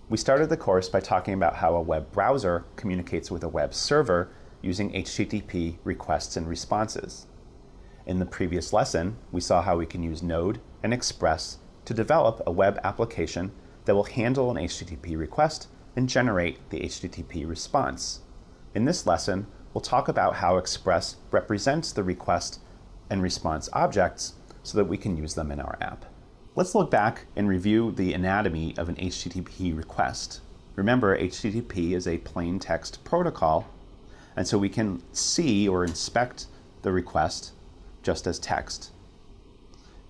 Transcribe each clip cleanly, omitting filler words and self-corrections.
We started the course by talking about how a web browser communicates with a web server using HTTP requests and responses. In the previous lesson, we saw how we can use Node and Express to develop a web application that will handle an HTTP request and generate the HTTP response. In this lesson, we'll talk about how Express represents the request and response objects so that we can use them in our app. Let's look back and review the anatomy of an HTTP request. Remember, HTTP is a plain text protocol, and so we can see or inspect the request just as text.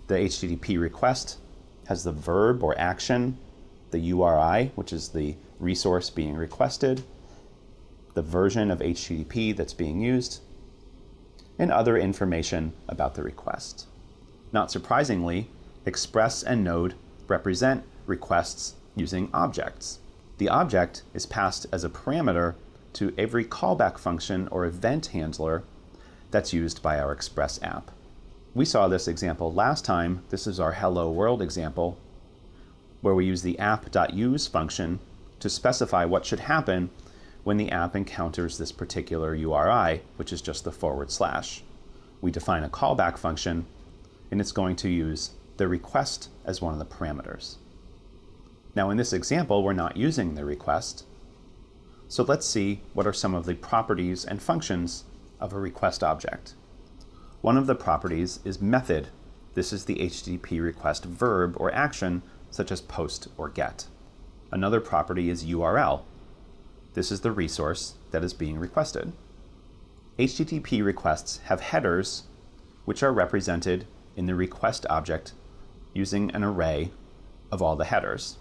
The HTTP request has the verb or action, the URI, which is the resource being requested, the version of HTTP that's being used, and other information about the request. Not surprisingly, Express and Node represent requests using objects. The object is passed as a parameter to every callback function or event handler that's used by our Express app. We saw this example last time. This is our Hello World example, where we use the app.use function to specify what should happen when the app encounters this particular URI, which is just the /. We define a callback function, and it's going to use the request as one of the parameters. Now in this example, we're not using the request, so let's see what are some of the properties and functions of a request object. One of the properties is method. This is the HTTP request verb or action, such as post or get. Another property is URL. This is the resource that is being requested. HTTP requests have headers, which are represented in the request object using an array of all the headers.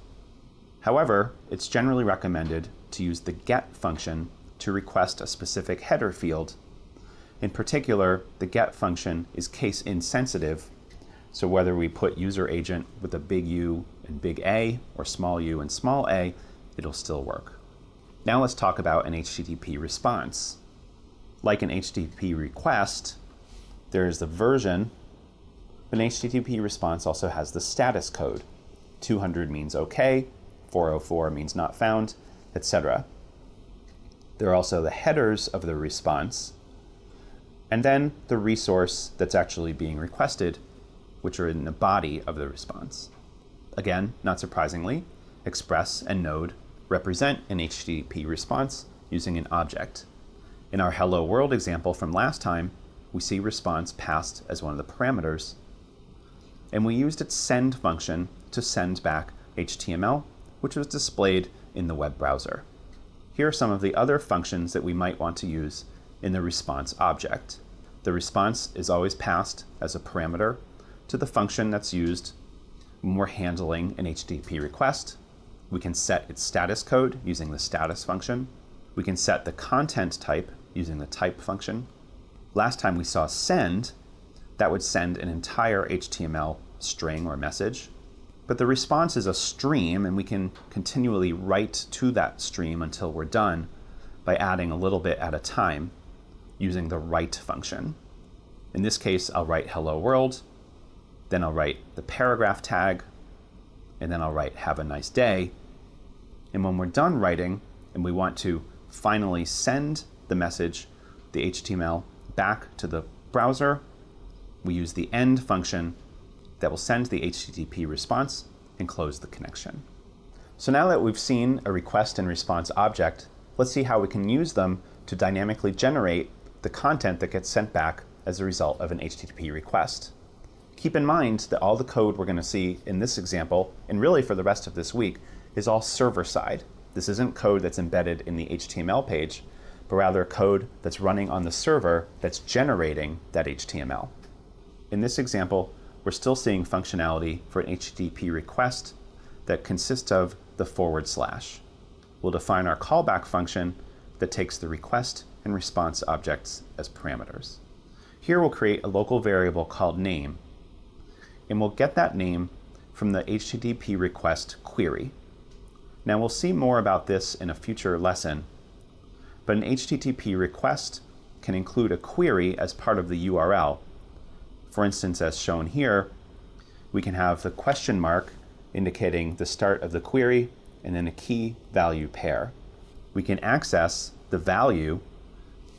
However, it's generally recommended to use the get function to request a specific header field. In particular, the get function is case insensitive, so whether we put user agent with a big U and big A or small u and small a, it'll still work. Now let's talk about an HTTP response. Like an HTTP request, there is the version, but an HTTP response also has the status code. 200 means OK, 404 means not found, etc. There are also the headers of the response, and then the resource that's actually being requested, which are in the body of the response. Again, not surprisingly, Express and Node represent an HTTP response using an object. In our Hello World example from last time, we see response passed as one of the parameters, and we used its send function to send back HTML, which was displayed in the web browser. Here are some of the other functions that we might want to use in the response object. The response is always passed as a parameter to the function that's used when we're handling an HTTP request. We can set its status code using the status function. We can set the content type using the type function. Last time we saw send. That would send an entire HTML string or message. But the response is a stream, and we can continually write to that stream until we're done by adding a little bit at a time using the write function. In this case, I'll write hello world, then I'll write the paragraph tag, and then I'll write have a nice day. And when we're done writing and we want to finally send the message, the HTML, back to the browser, we use the end function that will send the HTTP response and close the connection. So now that we've seen a request and response object, let's see how we can use them to dynamically generate the content that gets sent back as a result of an HTTP request. Keep in mind that all the code we're going to see in this example, and really for the rest of this week, is all server-side. This isn't code that's embedded in the HTML page, but rather code that's running on the server that's generating that HTML. In this example, we're still seeing functionality for an HTTP request that consists of the /. We'll define our callback function that takes the request and response objects as parameters. Here we'll create a local variable called name, and we'll get that name from the HTTP request query. Now we'll see more about this in a future lesson, but an HTTP request can include a query as part of the URL. For instance, as shown here, we can have the question mark indicating the start of the query and then a key value pair. We can access the value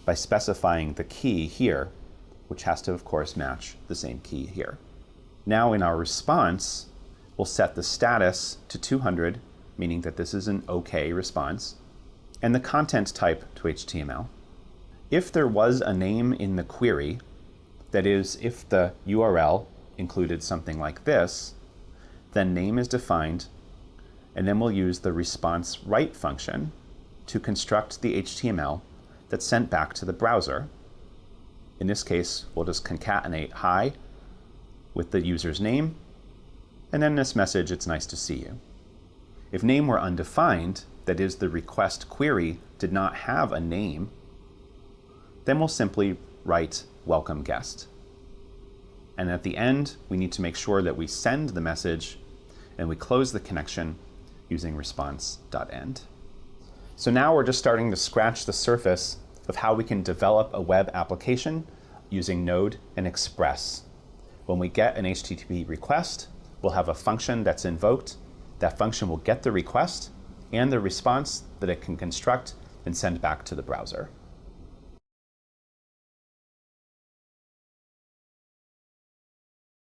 by specifying the key here, which has to, of course, match the same key here. Now in our response, we'll set the status to 200, meaning that this is an OK response, and the content type to HTML. If there was a name in the query, that is, if the URL included something like this, then name is defined, and then we'll use the response write function to construct the HTML that's sent back to the browser. In this case, we'll just concatenate hi with the user's name, and then this message, it's nice to see you. If name were undefined, that is, the request query did not have a name, then we'll simply write welcome guest. And at the end, we need to make sure that we send the message and we close the connection using response.end. So now we're just starting to scratch the surface of how we can develop a web application using Node and Express. When we get an HTTP request, we'll have a function that's invoked. That function will get the request and the response that it can construct and send back to the browser.